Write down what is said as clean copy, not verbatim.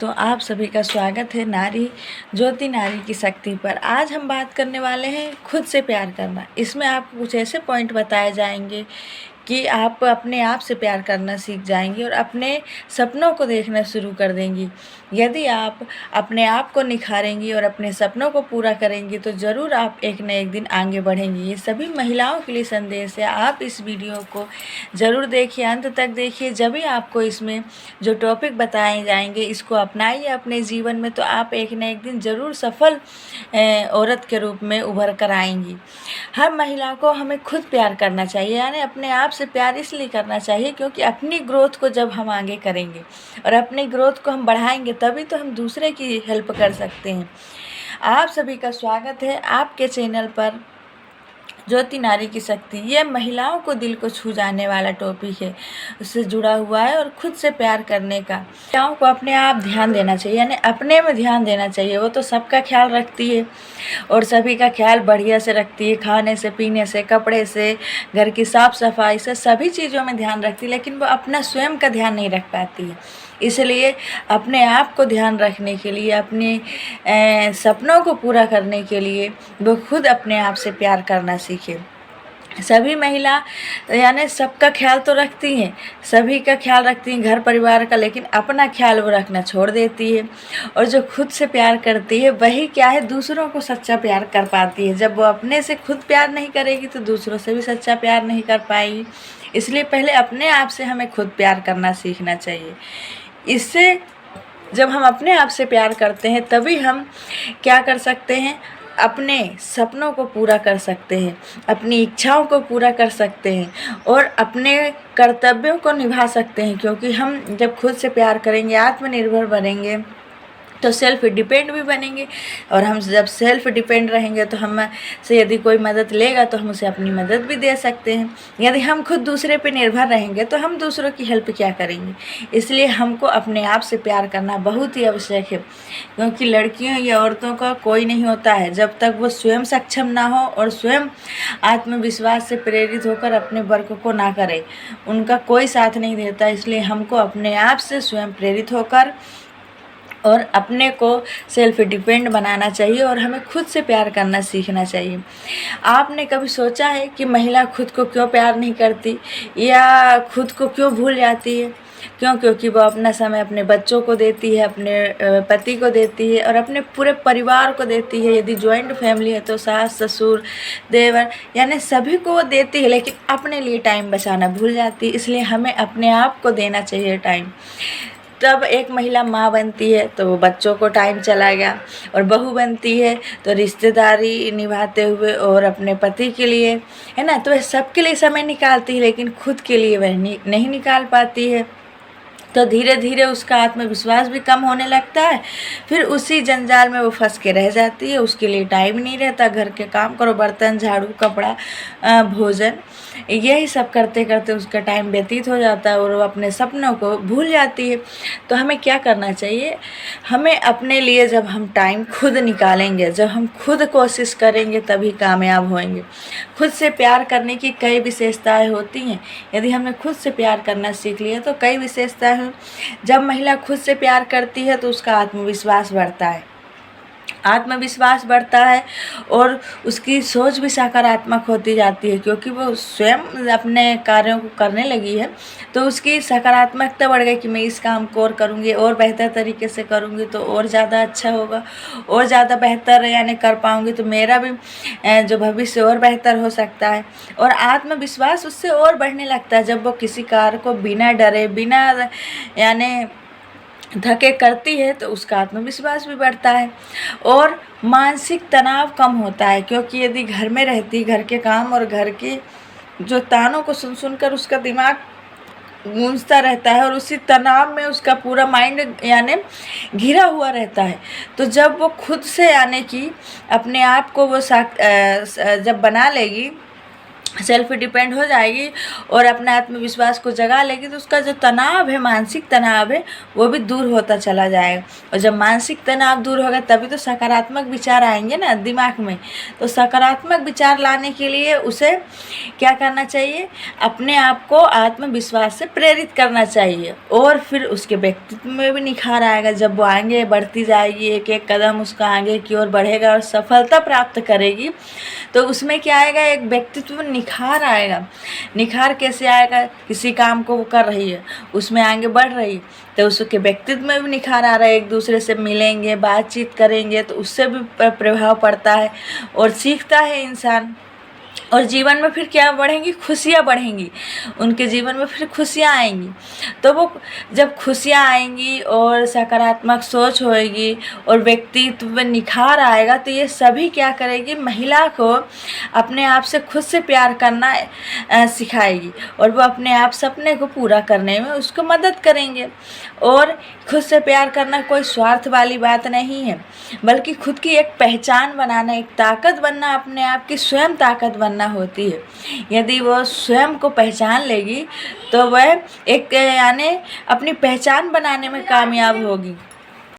तो आप सभी का स्वागत है नारी ज्योति नारी की शक्ति पर। आज हम बात करने वाले हैं खुद से प्यार करना। इसमें आपको कुछ ऐसे पॉइंट बताए जाएंगे कि आप अपने आप से प्यार करना सीख जाएंगी और अपने सपनों को देखना शुरू कर देंगी। यदि आप अपने आप को निखारेंगी और अपने सपनों को पूरा करेंगी तो ज़रूर आप एक न एक दिन आगे बढ़ेंगी। ये सभी महिलाओं के लिए संदेश है। आप इस वीडियो को ज़रूर देखिए, अंत तक देखिए। जब भी आपको इसमें जो टॉपिक बताए जाएंगे इसको अपनाइए अपने जीवन में, तो आप एक न एक दिन ज़रूर सफल औरत के रूप में उभर कर आएंगी। हर महिला को हमें खुद प्यार करना चाहिए, यानी अपने आप से प्यार इसलिए करना चाहिए क्योंकि अपनी ग्रोथ को जब हम आगे करेंगे और अपनी ग्रोथ को हम बढ़ाएंगे तभी तो हम दूसरे की हेल्प कर सकते हैं। आप सभी का स्वागत है आपके चैनल पर ज्योति नारी की शक्ति। ये महिलाओं को दिल को छू जाने वाला टॉपिक है, उससे जुड़ा हुआ है और खुद से प्यार करने का। महिलाओं को अपने आप ध्यान देना चाहिए, यानी अपने में ध्यान देना चाहिए। वो तो सबका ख्याल रखती है और सभी का ख्याल बढ़िया से रखती है, खाने से, पीने से, कपड़े से, घर की साफ सफाई से, सभी चीज़ों में ध्यान रखती है, लेकिन वो अपना स्वयं का ध्यान नहीं रख पाती है। इसलिए अपने आप को ध्यान रखने के लिए, अपने सपनों को पूरा करने के लिए वो खुद अपने आप से प्यार करना सीखे। सभी महिला यानी सबका ख्याल तो रखती हैं, सभी का ख्याल रखती हैं, घर परिवार का, लेकिन अपना ख्याल वो रखना छोड़ देती है। और जो खुद से प्यार करती है वही क्या है, दूसरों को सच्चा प्यार कर पाती है। जब वो अपने से खुद प्यार नहीं करेगी तो दूसरों से भी सच्चा प्यार नहीं कर पाएगी। इसलिए पहले अपने आप से हमें खुद प्यार करना सीखना चाहिए। इससे जब हम अपने आप से प्यार करते हैं तभी हम क्या कर सकते हैं, अपने सपनों को पूरा कर सकते हैं, अपनी इच्छाओं को पूरा कर सकते हैं और अपने कर्तव्यों को निभा सकते हैं। क्योंकि हम जब खुद से प्यार करेंगे, आत्मनिर्भर बनेंगे तो सेल्फ डिपेंड भी बनेंगे। और हम जब सेल्फ डिपेंड रहेंगे तो हम से यदि कोई मदद लेगा तो हम उसे अपनी मदद भी दे सकते हैं। यदि हम खुद दूसरे पे निर्भर रहेंगे तो हम दूसरों की हेल्प क्या करेंगे। इसलिए हमको अपने आप से प्यार करना बहुत ही आवश्यक है, क्योंकि लड़कियों या औरतों का कोई नहीं होता है जब तक वो स्वयं सक्षम ना हो और स्वयं आत्मविश्वास से प्रेरित होकर अपने वर्क को ना करे, उनका कोई साथ नहीं देता। इसलिए हमको अपने आप से स्वयं प्रेरित होकर और अपने को सेल्फ डिपेंड बनाना चाहिए और हमें खुद से प्यार करना सीखना चाहिए। आपने कभी सोचा है कि महिला खुद को क्यों प्यार नहीं करती या खुद को क्यों भूल जाती है? क्योंकि वो अपना समय अपने बच्चों को देती है, अपने पति को देती है और अपने पूरे परिवार को देती है। यदि जॉइंट फैमिली है तो सास, ससुर, देवर, यानी सभी को वो देती है, लेकिन अपने लिए टाइम बचाना भूल जाती है। इसलिए हमें अपने आप को देना चाहिए टाइम। तब एक महिला माँ बनती है तो वो बच्चों को टाइम चला गया, और बहू बनती है तो रिश्तेदारी निभाते हुए और अपने पति के लिए, है ना, तो वह सबके लिए समय निकालती है, लेकिन खुद के लिए वह नहीं निकाल पाती है। तो धीरे धीरे उसका आत्मविश्वास भी कम होने लगता है। फिर उसी जंजाल में वो फंस के रह जाती है। उसके लिए टाइम नहीं रहता, घर के काम करो, बर्तन, झाड़ू, कपड़ा, भोजन, यही सब करते करते उसका टाइम व्यतीत हो जाता है और वो अपने सपनों को भूल जाती है। तो हमें क्या करना चाहिए, हमें अपने लिए जब हम टाइम खुद निकालेंगे, जब हम खुद कोशिश करेंगे तभी कामयाब होएंगे। खुद से प्यार करने की कई विशेषताएं होती हैं। यदि हमने खुद से प्यार करना सीख लिया तो कई विशेषताएं हैं। जब महिला खुद से प्यार करती है तो उसका आत्मविश्वास बढ़ता है, आत्मविश्वास बढ़ता है और उसकी सोच भी सकारात्मक होती जाती है, क्योंकि वो स्वयं अपने कार्यों को करने लगी है। तो उसकी सकारात्मकता बढ़ गई कि मैं इस काम को और करूँगी, और बेहतर तरीके से करूँगी तो और ज़्यादा अच्छा होगा, और ज़्यादा बेहतर यानी कर पाऊँगी तो मेरा भी जो भविष्य और बेहतर हो सकता है। और आत्मविश्वास उससे और बढ़ने लगता है जब वो किसी कार्य को बिना डरे, बिना यानी धके करती है तो उसका आत्मविश्वास भी बढ़ता है और मानसिक तनाव कम होता है। क्योंकि यदि घर में रहती, घर के काम और घर के जो तानों को सुनकर उसका दिमाग गूंजता रहता है और उसी तनाव में उसका पूरा माइंड यानी घिरा हुआ रहता है। तो जब वो खुद से यानी कि अपने आप को वो जब बना लेगी सेल्फ डिपेंड हो जाएगी और अपने आत्मविश्वास को जगा लेगी, तो उसका जो तनाव है, मानसिक तनाव है, वो भी दूर होता चला जाएगा। और जब मानसिक तनाव दूर होगा तभी तो सकारात्मक विचार आएंगे ना दिमाग में। तो सकारात्मक विचार लाने के लिए उसे क्या करना चाहिए, अपने आप को आत्मविश्वास से प्रेरित करना चाहिए, और फिर उसके व्यक्तित्व में भी निखार आएगा। जब वो आगे बढ़ती जाएगी, एक एक कदम उसका आगे की ओर बढ़ेगा और सफलता प्राप्त करेगी, तो उसमें क्या आएगा, एक व्यक्तित्व में निखार आएगा। निखार कैसे आएगा, किसी काम को वो कर रही है, उसमें आगे बढ़ रही, तो उसके व्यक्तित्व में भी निखार आ रहा है। एक दूसरे से मिलेंगे, बातचीत करेंगे, तो उससे भी प्रभाव पड़ता है और सीखता है इंसान। और जीवन में फिर क्या बढ़ेंगी, खुशियाँ बढ़ेंगी, उनके जीवन में फिर खुशियाँ आएंगी। तो वो जब खुशियाँ आएंगी और सकारात्मक सोच होएगी और व्यक्तित्व में निखार आएगा, तो ये सभी क्या करेगी, महिला को अपने आप से खुद से प्यार करना सिखाएगी, और वो अपने आप सपने को पूरा करने में उसको मदद करेंगे। और खुद से प्यार करना कोई स्वार्थ वाली बात नहीं है, बल्कि खुद की एक पहचान बनाना, एक ताकत बनना, अपने आप की स्वयं ताकत बनना होती है। यदि वो स्वयं को पहचान लेगी तो वह एक यानी अपनी पहचान बनाने में कामयाब होगी।